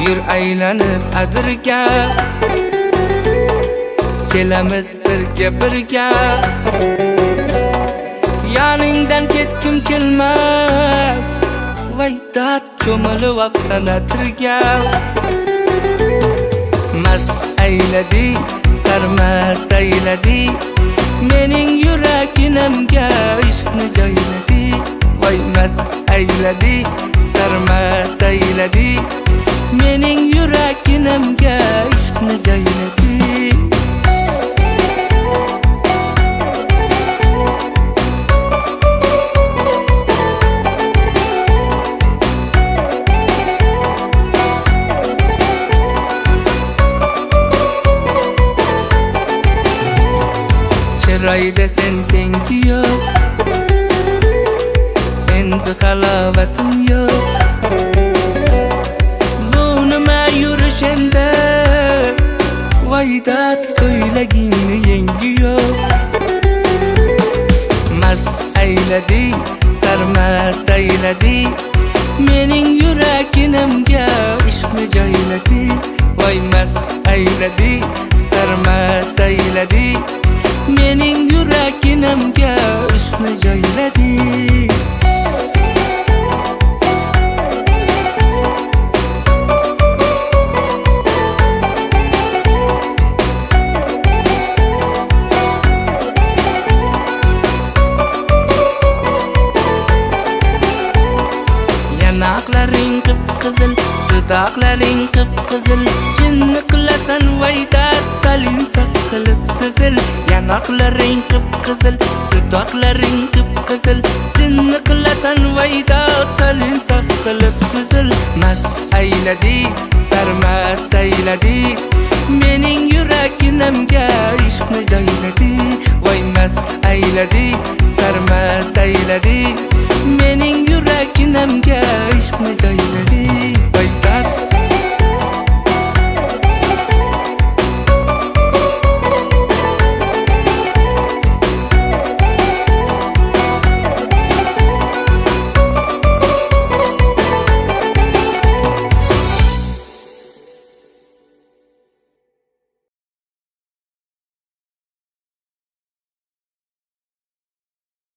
Yur aylanib adirga, kelamiz birga Yaningdan ketkim kelmas, Vaydat cho'milib apsan atirga. Mast ayladi, sarmast ayladi, mening yuraginamga ishqni joyladi. Voy mast ayladi, sarmast ayladi, mening yuraginamga ishqni joyladi. Chiroyda sen tengi yo'q, endi halovatim yo'q. Bu nima yurish endi, Vaydat ko'ylagingni yengi yo'q. Mast ayladi, sarmast ayladi, mening yuraginamga ishqni joyladi. Voy mast ayladi, sarmast ayladi, mening yuraginamga ishqni joyladi. Yanaqlaring qip-qizil, dudoqlaring qip-qizil, jinni qilasan Vaydat salin saf qilib sizil. Yanaqlaring qip-qizil, dudoqlaring qip-qizil, jinni qilasan Vaydat salin saf qilib sizil. Mast ayladi, sarmast ayladi, mening yuraginamga ishqni joyladi. Voy mast ayladi,